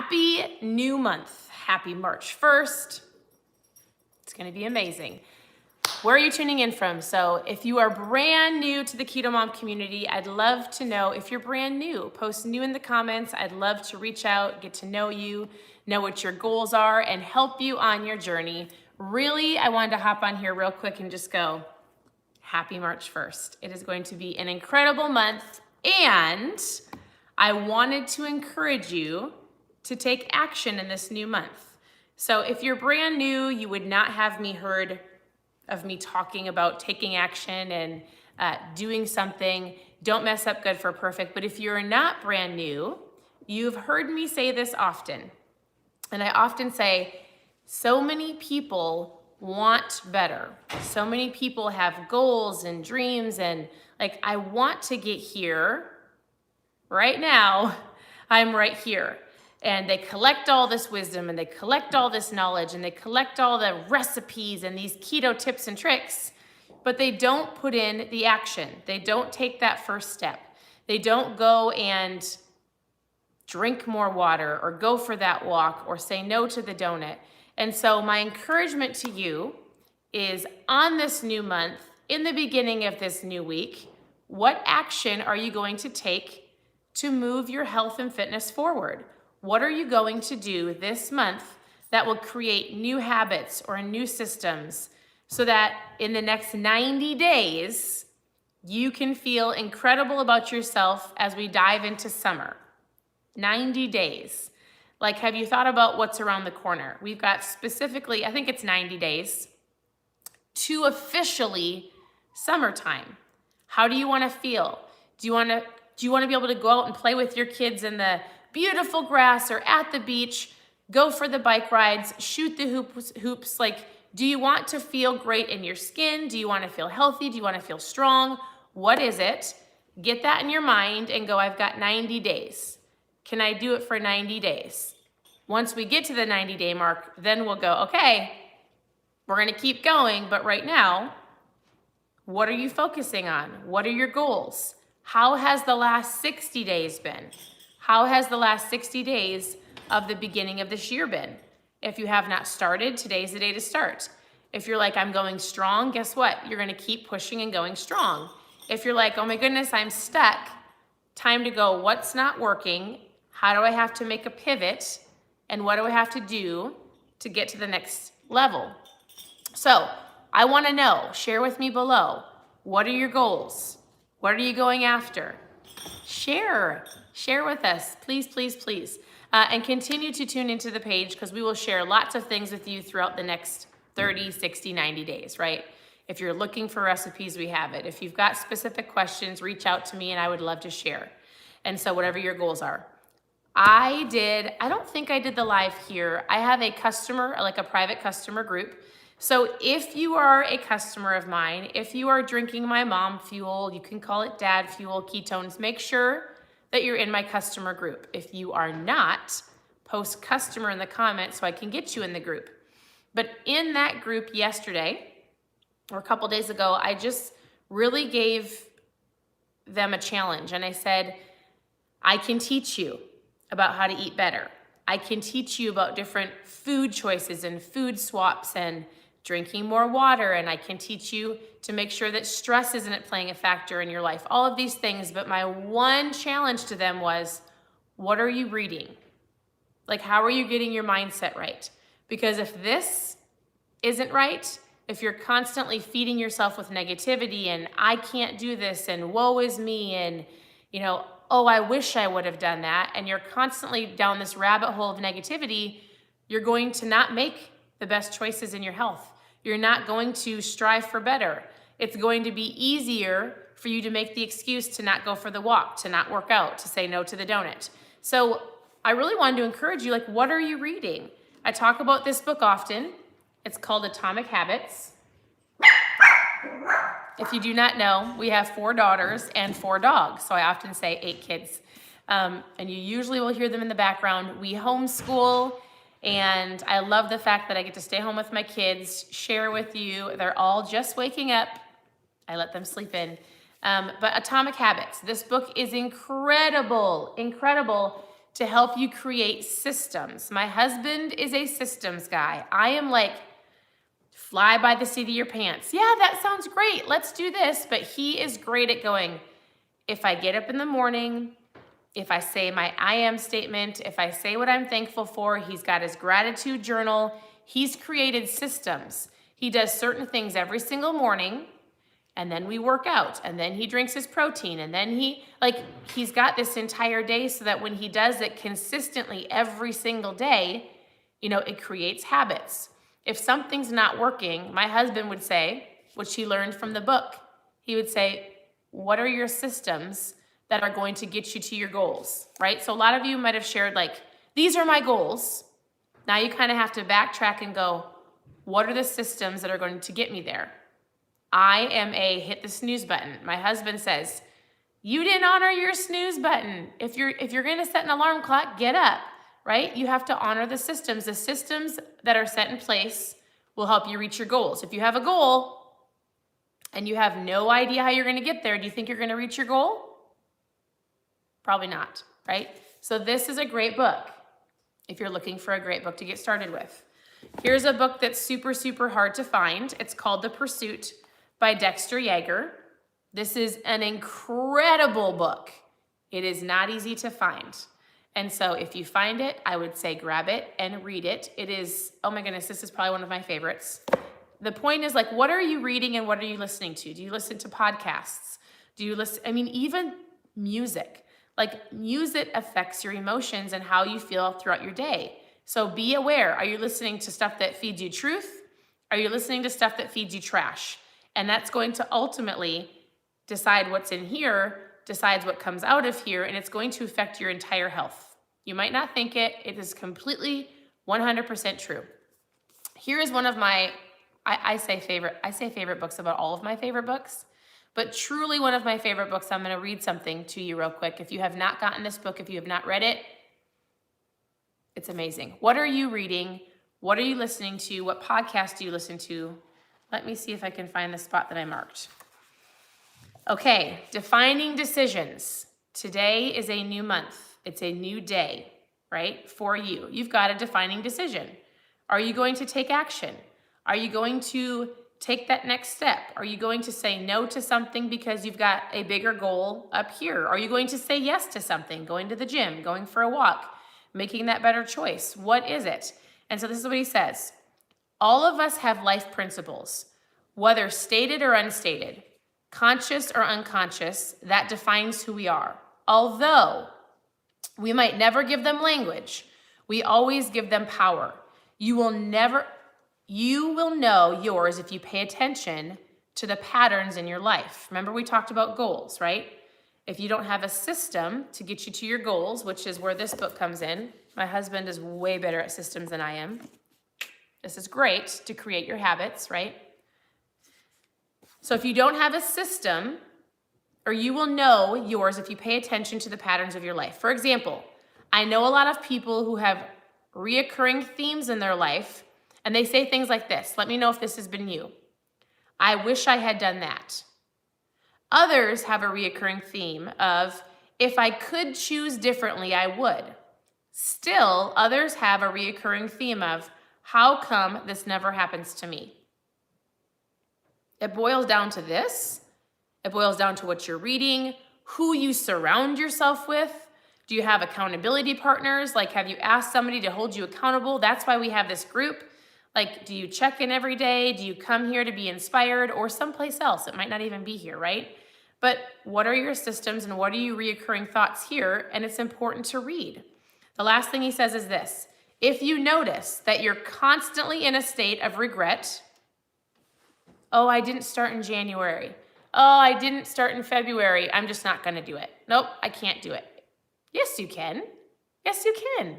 Happy new month. Happy March 1st. It's gonna be amazing. Where are you tuning in from? So if you are brand new to the Keto Mom community, I'd love to know if you're brand new. Post new in the comments. I'd love to reach out, get to know you, know what your goals are, and help you on your journey. Really, I wanted to hop on here real quick and just go, happy March 1st. It is going to be an incredible month, and I wanted to encourage you to take action in this new month. So if you're brand new, you would not have heard of me talking about taking action and doing something. Don't mess up good for perfect. But if you're not brand new, you've heard me say this often. And I often say, so many people want better. So many people have goals and dreams and I want to get here. Right now, I'm right here. And they collect all this wisdom and they collect all this knowledge and they collect all the recipes and these keto tips and tricks, but they don't put in the action. They don't take that first step. They don't go and drink more water or go for that walk or say no to the donut. And so my encouragement to you is on this new month, in the beginning of this new week, what action are you going to take to move your health and fitness forward? What are you going to do this month that will create new habits or new systems so that in the next 90 days, you can feel incredible about yourself as we dive into summer? 90 days. Have you thought about what's around the corner? We've got specifically, I think it's 90 days to officially summertime. How do you want to feel? Do you want to be able to go out and play with your kids in the beautiful grass or at the beach, go for the bike rides, shoot the hoops? Do you want to feel great in your skin? Do you want to feel healthy? Do you want to feel strong? What is it? Get that in your mind and go, I've got 90 days. Can I do it for 90 days? Once we get to the 90-day mark, then we'll go, okay, we're going to keep going, but right now, what are you focusing on? What are your goals? How has the last 60 days been? How has the last 60 days of the beginning of this year been? If you have not started, today's the day to start. If you're like, I'm going strong, guess what? You're going to keep pushing and going strong. If you're like, oh my goodness, I'm stuck, time to go, what's not working? How do I have to make a pivot? And what do I have to do to get to the next level? So I want to know, share with me below, what are your goals? What are you going after? Share with us, please, please, please. And continue to tune into the page because we will share lots of things with you throughout the next 30, 60, 90 days, right? If you're looking for recipes, we have it. If you've got specific questions, reach out to me and I would love to share. And so whatever your goals are. I don't think I did the live here. I have a customer, a private customer group. So if you are a customer of mine, if you are drinking my mom fuel, you can call it dad fuel, ketones, make sure that you're in my customer group. If you are not, post customer in the comments so I can get you in the group. But in that group yesterday, or a couple days ago, I just really gave them a challenge. And I said, I can teach you about how to eat better. I can teach you about different food choices and food swaps and drinking more water, and I can teach you to make sure that stress isn't playing a factor in your life, all of these things. But my one challenge to them was, what are you reading? How are you getting your mindset right? Because if this isn't right, if you're constantly feeding yourself with negativity and I can't do this and woe is me and, oh, I wish I would have done that, and you're constantly down this rabbit hole of negativity, you're going to not make the best choices in your health. You're not going to strive for better. It's going to be easier for you to make the excuse to not go for the walk, to not work out, to say no to the donut. So I really wanted to encourage you, what are you reading? I talk about this book often. It's called Atomic Habits. If you do not know, we have 4 daughters and 4 dogs. So I often say 8 kids. And you usually will hear them in the background. We homeschool. And I love the fact that I get to stay home with my kids, share with you. They're all just waking up. I let them sleep in. But Atomic Habits, this book is incredible to help you create systems. My husband is a systems guy. I am like, fly by the seat of your pants. Yeah, that sounds great. Let's do this. But he is great at going, if I get up in the morning, if I say my I am statement, if I say what I'm thankful for, he's got his gratitude journal. He's created systems. He does certain things every single morning, and then we work out, and then he drinks his protein, and then he's got this entire day so that when he does it consistently every single day, it creates habits. If something's not working, my husband would say, which he learned from the book, he would say, what are your systems that are going to get you to your goals, right? So a lot of you might have shared these are my goals. Now you kind of have to backtrack and go, what are the systems that are going to get me there? I am a hit the snooze button. My husband says, you didn't honor your snooze button. If you're going to set an alarm clock, get up, right? You have to honor the systems. The systems that are set in place will help you reach your goals. If you have a goal and you have no idea how you're going to get there, do you think you're going to reach your goal? Probably not, right? So this is a great book if you're looking for a great book to get started with. Here's a book that's super, super hard to find. It's called The Pursuit by Dexter Yager. This is an incredible book. It is not easy to find. And so if you find it, I would say grab it and read it. It is, oh my goodness, this is probably one of my favorites. The point is what are you reading and what are you listening to? Do you listen to podcasts? Do you listen, even music. Music affects your emotions and how you feel throughout your day. So be aware. Are you listening to stuff that feeds you truth? Are you listening to stuff that feeds you trash? And that's going to ultimately decide what's in here, decides what comes out of here, and it's going to affect your entire health. You might not think it. It is completely 100% true. Here is one of my, I say favorite books about all of my favorite books. But truly one of my favorite books. I'm going to read something to you real quick. If you have not gotten this book, if you have not read it, it's amazing. What are you reading? What are you listening to? What podcast do you listen to? Let me see if I can find the spot that I marked. Okay, defining decisions. Today is a new month. It's a new day, right, for you. You've got a defining decision. Are you going to take action? Are you going to take that next step? Are you going to say no to something because you've got a bigger goal up here? Are you going to say yes to something, going to the gym, going for a walk, making that better choice? What is it? And so this is what he says. All of us have life principles, whether stated or unstated, conscious or unconscious, that defines who we are. Although we might never give them language, we always give them power. You will know yours if you pay attention to the patterns in your life. Remember, we talked about goals, right? If you don't have a system to get you to your goals, which is where this book comes in. My husband is way better at systems than I am. This is great to create your habits, right? So if you don't have a system, or you will know yours if you pay attention to the patterns of your life. For example, I know a lot of people who have reoccurring themes in their life, and they say things like this. Let me know if this has been you. I wish I had done that. Others have a reoccurring theme of, if I could choose differently, I would. Still, others have a reoccurring theme of, how come this never happens to me? It boils down to this. It boils down to what you're reading, who you surround yourself with. Do you have accountability partners? Have you asked somebody to hold you accountable? That's why we have this group. Do you check in every day? Do you come here to be inspired, or someplace else? It might not even be here, right? But what are your systems and what are your reoccurring thoughts here? And it's important to read. The last thing he says is this. If you notice that you're constantly in a state of regret, oh, I didn't start in January. Oh, I didn't start in February. I'm just not going to do it. Nope, I can't do it. Yes, you can. Yes, you can.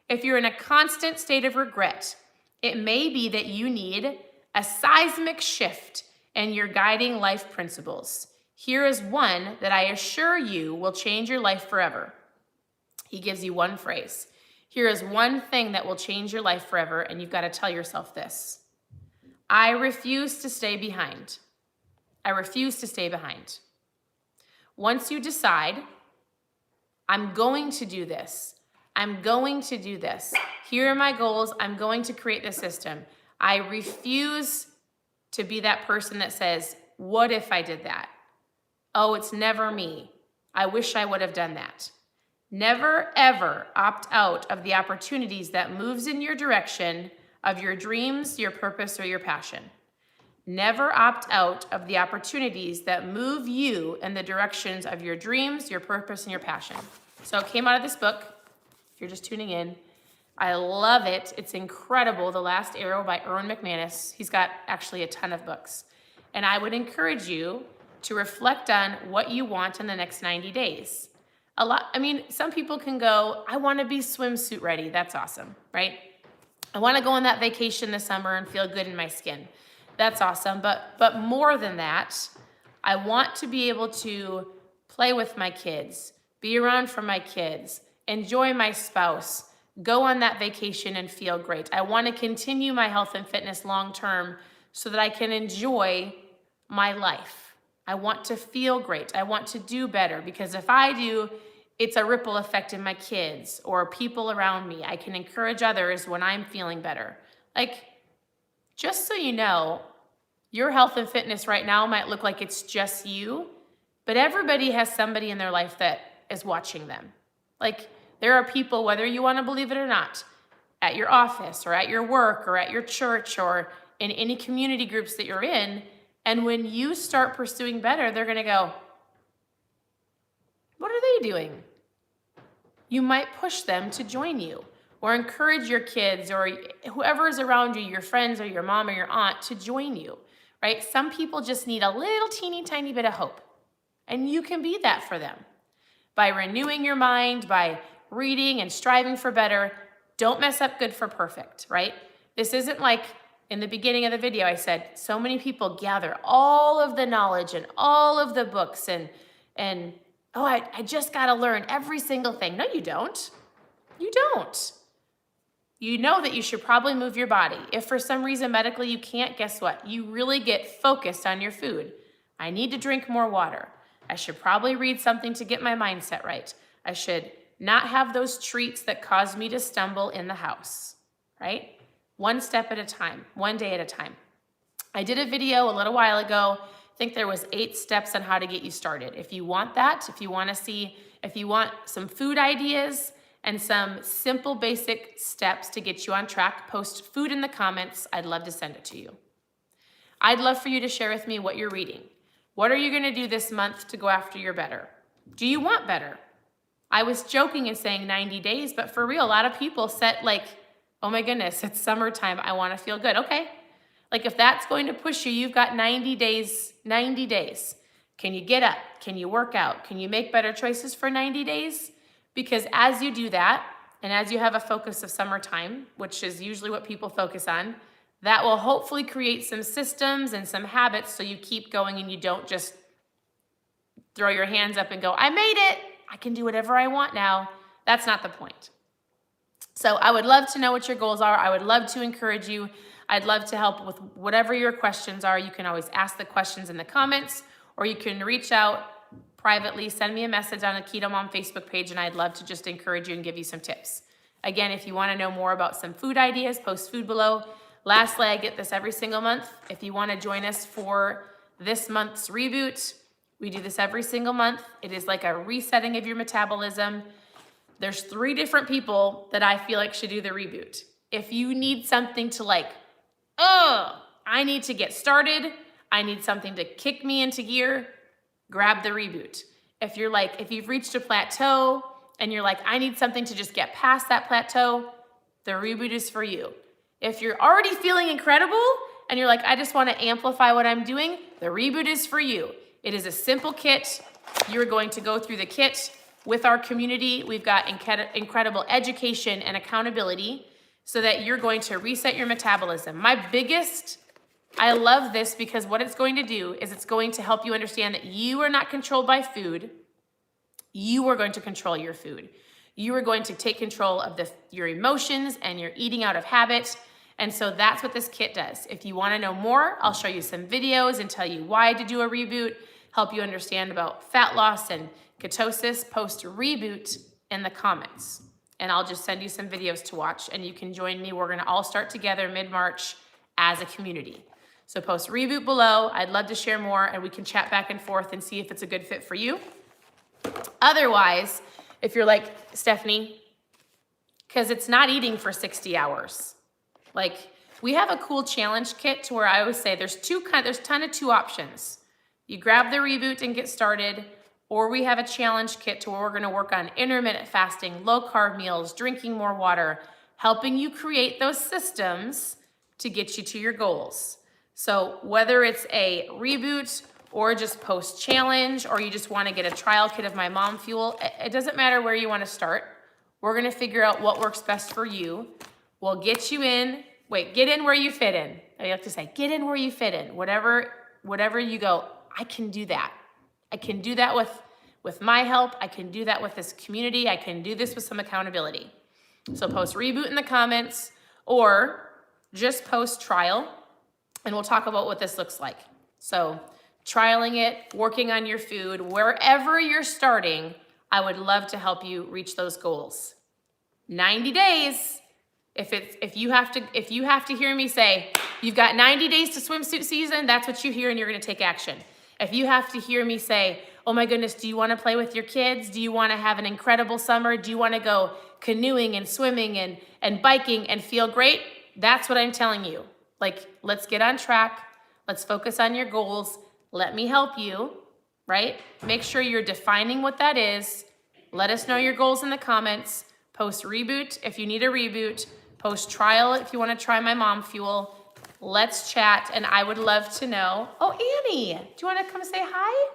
If you're in a constant state of regret, it may be that you need a seismic shift in your guiding life principles. Here is one that I assure you will change your life forever. He gives you one phrase. Here is one thing that will change your life forever, and you've got to tell yourself this. I refuse to stay behind. I refuse to stay behind. Once you decide, I'm going to do this, I'm going to do this. Here are my goals. I'm going to create this system. I refuse to be that person that says, what if I did that? Oh, it's never me. I wish I would have done that. Never, ever opt out of the opportunities that moves in your direction of your dreams, your purpose, or your passion. Never opt out of the opportunities that move you in the directions of your dreams, your purpose, and your passion. So it came out of this book, if you're just tuning in. I love it. It's incredible. The Last Arrow by Erwin McManus. He's got actually a ton of books. And I would encourage you to reflect on what you want in the next 90 days. Some people can go, I want to be swimsuit ready. That's awesome, right? I want to go on that vacation this summer and feel good in my skin. That's awesome. But more than that, I want to be able to play with my kids, be around for my kids, enjoy my spouse, go on that vacation and feel great. I want to continue my health and fitness long term so that I can enjoy my life. I want to feel great. I want to do better, because if I do, it's a ripple effect in my kids or people around me. I can encourage others when I'm feeling better. Just so you know, your health and fitness right now might look like it's just you, but everybody has somebody in their life that is watching them. There are people, whether you want to believe it or not, at your office or at your work or at your church or in any community groups that you're in. And when you start pursuing better, they're going to go, what are they doing? You might push them to join you or encourage your kids or whoever is around you, your friends or your mom or your aunt, to join you, right? Some people just need a little teeny tiny bit of hope, and you can be that for them by renewing your mind, by reading and striving for better. Don't mess up good for perfect, right? This isn't like in the beginning of the video, I said, so many people gather all of the knowledge and all of the books and I just got to learn every single thing. No, you don't. You don't. You know that you should probably move your body. If for some reason medically you can't, guess what? You really get focused on your food. I need to drink more water. I should probably read something to get my mindset right. I should not have those treats that cause me to stumble in the house, right? One step at a time, one day at a time. I did a video a little while ago. I think there was 8 steps on how to get you started. If you want that, if you want some food ideas and some simple basic steps to get you on track, post food in the comments. I'd love to send it to you. I'd love for you to share with me what you're reading. What are you going to do this month to go after your better? Do you want better? I was joking and saying 90 days, but for real, a lot of people set oh my goodness, it's summertime. I want to feel good. Okay. If that's going to push you, you've got 90 days. 90 days. Can you get up? Can you work out? Can you make better choices for 90 days? Because as you do that, and as you have a focus of summertime, which is usually what people focus on, that will hopefully create some systems and some habits so you keep going and you don't just throw your hands up and go, I made it. I can do whatever I want now. That's not the point. So I would love to know what your goals are. I would love to encourage you. I'd love to help with whatever your questions are. You can always ask the questions in the comments, or you can reach out privately, send me a message on the Keto Mom Facebook page, and I'd love to just encourage you and give you some tips. Again, if you want to know more about some food ideas, post food below. Lastly, I get this every single month. If you want to join us for this month's reboot, we do this every single month. It is like a resetting of your metabolism. There's 3 different people that I feel like should do the reboot. If you need something to I need to get started, I need something to kick me into gear, grab the reboot. If you've reached a plateau and you're I need something to just get past that plateau, the reboot is for you. If you're already feeling incredible and you're I just want to amplify what I'm doing, the reboot is for you. It is a simple kit. You're going to go through the kit with our community. We've got incredible education and accountability so that you're going to reset your metabolism. I love this because what it's going to do is it's going to help you understand that you are not controlled by food. You are going to control your food. You are going to take control of your emotions and your eating out of habit. And so that's what this kit does. If you want to know more, I'll show you some videos and tell you why to do a reboot, help you understand about fat loss and ketosis. Post reboot in the comments. and I'll just send you some videos to watch, and you can join me. We're gonna all start together mid-March as a community. So post Reboot below. I'd love to share more, and we can chat back and forth and see if it's a good fit for you. Otherwise, if you're like, Stephanie, because it's not eating for 60 hours. Like, we have a cool challenge kit to where I always say there's two options. You grab the Reboot and get started, or we have a challenge kit to where we're gonna work on intermittent fasting, low carb meals, drinking more water, helping you create those systems to get you to your goals. So whether it's a Reboot or just post challenge, or you just wanna get a trial kit of my Mom Fuel, it doesn't matter where you wanna start. We're gonna figure out what works best for you. We'll get you in, get in where you fit in. I like to say, get in where you fit in. Whatever you go, I can do that. I can do that with my help. I can do that with this community. I can do this with some accountability. So post Reboot in the comments, or just post trial, and we'll talk about what this looks like. So trialing it, working on your food, wherever you're starting, I would love to help you reach those goals. 90 days. If you have to hear me say, you've got 90 days to swimsuit season, that's what you hear, and you're gonna take action. If you have to hear me say, oh my goodness, do you wanna play with your kids? Do you wanna have an incredible summer? Do you wanna go canoeing and swimming and biking and feel great? That's what I'm telling you. Like, let's get on track. Let's focus on your goals. Let me help you, right? Make sure you're defining what that is. Let us know your goals in the comments. Post Reboot if you need a Reboot. Post trial if you want to try my Mom Fuel. Let's chat, and I would love to know. Oh, Annie, do you want to come say hi?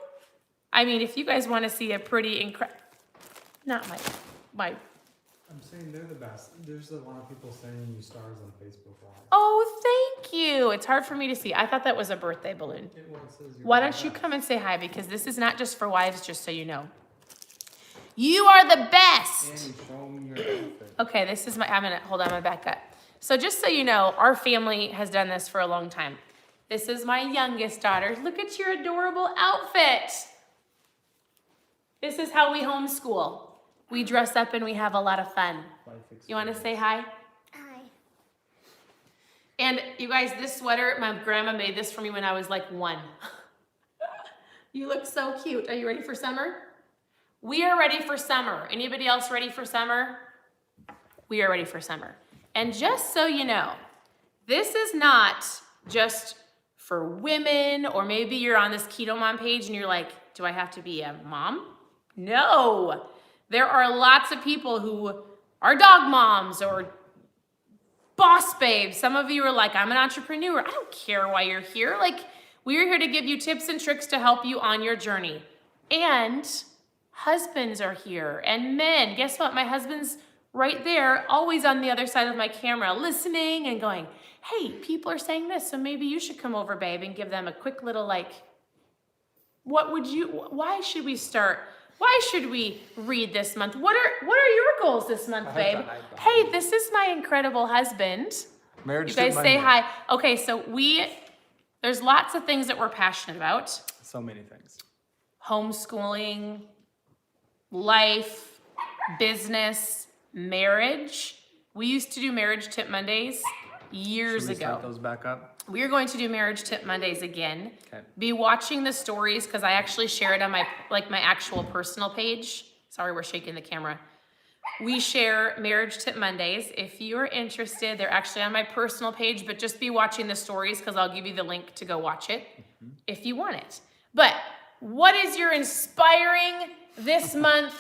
I mean, if you guys want to see a pretty not my. I'm saying they're the best. There's a lot of people sending you stars on Facebook Live. Oh, thank you. It's hard for me to see. I thought that was a birthday balloon. Why don't you come and say hi, because this is not just for wives, just so you know. You are the best. Annie, show me your outfit. Okay, this is hold on, I'm gonna back up. So just so you know, our family has done this for a long time. This is my youngest daughter. Look at your adorable outfit. This is how we homeschool. We dress up and we have a lot of fun. You wanna say hi? Hi. And you guys, this sweater, my grandma made this for me when I was like 1. You look so cute. Are you ready for summer? We are ready for summer. Anybody else ready for summer? We are ready for summer. And just so you know, this is not just for women, or maybe you're on this Keto Mom page and you're like, do I have to be a mom? No. There are lots of people who are dog moms or boss babes. Some of you are like, I'm an entrepreneur. I don't care why you're here. Like, we're here to give you tips and tricks to help you on your journey. And husbands are here, and men. Guess what? My husband's right there, always on the other side of my camera, listening and going, hey, people are saying this, so maybe you should come over, babe, and give them a quick little why should we start? Why should we read this month? What are your goals this month, babe? Hey, this is my incredible husband. Marriage. You guys say hi. Okay, so there's lots of things that we're passionate about. So many things. Homeschooling, life, business, marriage. We used to do Marriage Tip Mondays years Should we ago. start those back up? We're going to do Marriage Tip Mondays again. Okay. Be watching the stories, because I actually share it on my actual personal page. Sorry, we're shaking the camera. We share Marriage Tip Mondays. If you're interested, they're actually on my personal page, but just be watching the stories, because I'll give you the link to go watch it if you want it. But what is your inspiring this month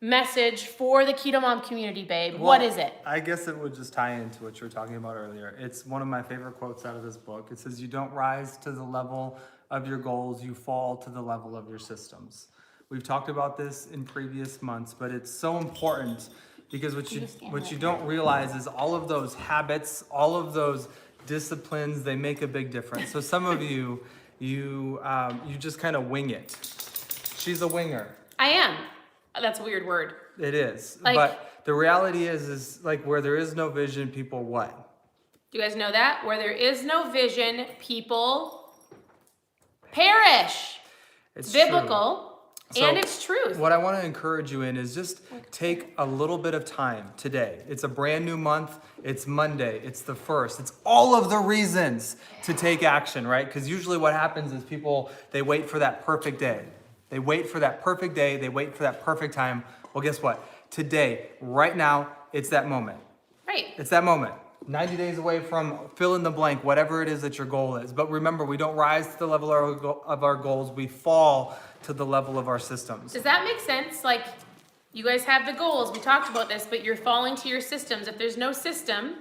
message for the Keto Mom community, babe? Well, what is it? I guess it would just tie into what you were talking about earlier. It's one of my favorite quotes out of this book. It says, you don't rise to the level of your goals, you fall to the level of your systems. We've talked about this in previous months, but it's so important, because what you don't realize is all of those habits, all of those disciplines, they make a big difference. So some of you just kind of wing it. She's a winger. I am. That's a weird word. It is. But the reality is like, where there is no vision, people what? Do you guys know that? Where there is no vision, people perish. It's biblical. And it's truth. What I want to encourage you in is just take a little bit of time today. It's a brand new month. It's Monday. It's the 1st. It's all of the reasons to take action, right? Because usually what happens is people, they wait for that perfect day. They wait for that perfect day. They wait for that perfect time. Well, guess what? Today, right now, it's that moment. Right. It's that moment. 90 days away from fill in the blank, whatever it is that your goal is. But remember, we don't rise to the level of our goals. We fall to the level of our systems. Does that make sense? Like, you guys have the goals. We talked about this, but you're falling to your systems. If there's no system,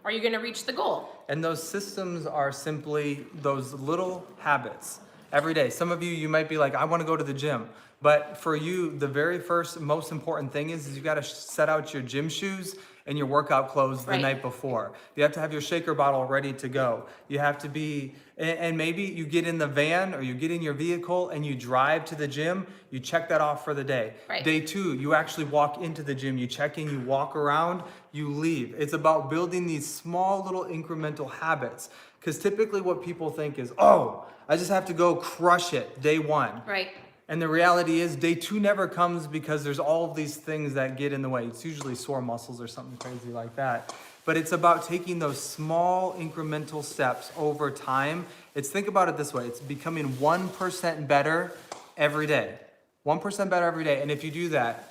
are you going to reach the goal? And those systems are simply those little habits every day. Some of you, you might be like, I want to go to the gym. But for you, the very first most important thing is you got to set out your gym shoes and your workout clothes the Right. night before. You have to have your shaker bottle ready to go. You have to be, and maybe you get in the van or you get in your vehicle and you drive to the gym, you check that off for the day. Right. Day 2, you actually walk into the gym, you check in, you walk around, you leave. It's about building these small little incremental habits. Because typically what people think is, oh, I just have to go crush it day 1. Right. And the reality is day 2 never comes because there's all of these things that get in the way. It's usually sore muscles or something crazy like that. But it's about taking those small incremental steps over time. Think about it this way. It's becoming 1% better every day. 1% better every day. And if you do that,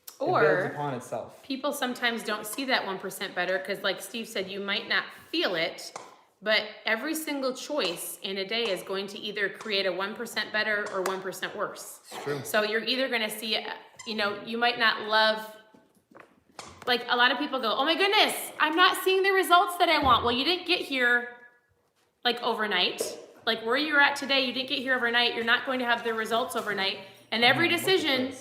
it builds Or upon itself. people sometimes don't see that 1% better because, like Steve said, you might not feel it, but every single choice in a day is going to either create a 1% better or 1% worse. It's true. So you're either going to see, you might not love, like a lot of people go, oh my goodness, I'm not seeing the results that I want. Well, you didn't get here like overnight. Like where you're at today, you didn't get here overnight. You're not going to have the results overnight. And every decision,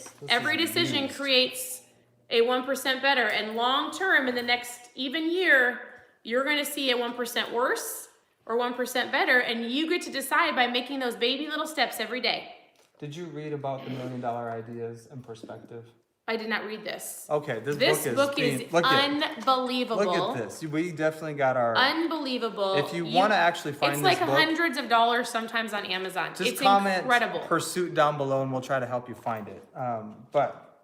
creates a 1% better. And long term, in the next even year, you're going to see a 1% worse or 1% better. And you get to decide by making those baby little steps every day. Did you read about the $1 Million Ideas and Perspective? I did not read this. Okay, this book is unbelievable. Look at this. We definitely got our... Unbelievable. If you want to actually find it's this like book, hundreds of dollars sometimes on Amazon. just It's comment incredible. Pursuit down below and we'll try to help you find it. But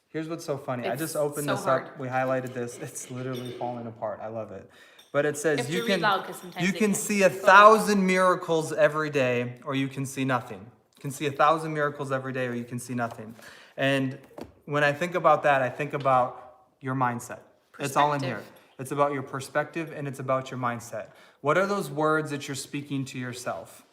here's what's so funny. I It's just opened so this hard. up. We highlighted this. It's literally falling apart. I love it. But it says have to you read can loud 'cause sometimes you they can can see 1,000 miracles every day or you can see nothing. You can see 1,000 miracles every day or you can see nothing. And when I think about that, I think about your mindset. It's all in here. Perspective. It's about your perspective and it's about your mindset. What are those words that you're speaking to yourself?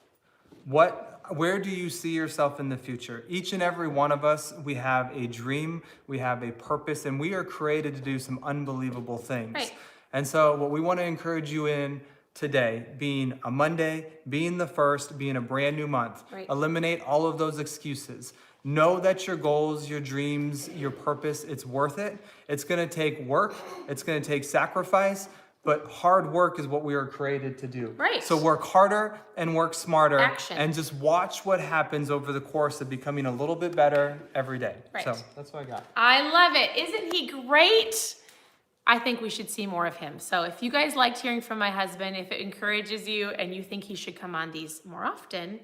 Where do you see yourself in the future? Each and every one of us, we have a dream, we have a purpose, and we are created to do some unbelievable things. Right. And so what we want to encourage you in today, being a Monday, being the 1st, being a brand new month, Right. eliminate all of those excuses. Know that your goals, your dreams, your purpose, it's worth it. It's going to take work. It's going to take sacrifice. But hard work is what we are created to do. Right. So work harder and work smarter. Action. And just watch what happens over the course of becoming a little bit better every day. Right. So that's what I got. I love it. Isn't he great? I think we should see more of him. So if you guys liked hearing from my husband, if it encourages you and you think he should come on these more often,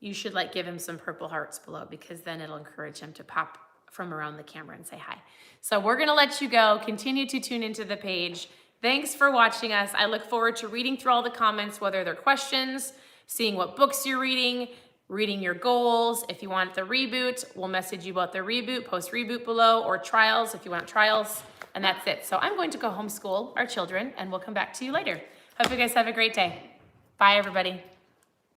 you should give him some purple hearts below because then it'll encourage him to pop from around the camera and say hi. So we're gonna let you go. Continue to tune into the page. Thanks for watching us. I look forward to reading through all the comments, whether they're questions, seeing what books you're reading your goals. If you want the reboot, we'll message you about the reboot, post reboot below, or trials if you want trials, and that's it. So I'm going to go homeschool our children and we'll come back to you later. Hope you guys have a great day. Bye everybody.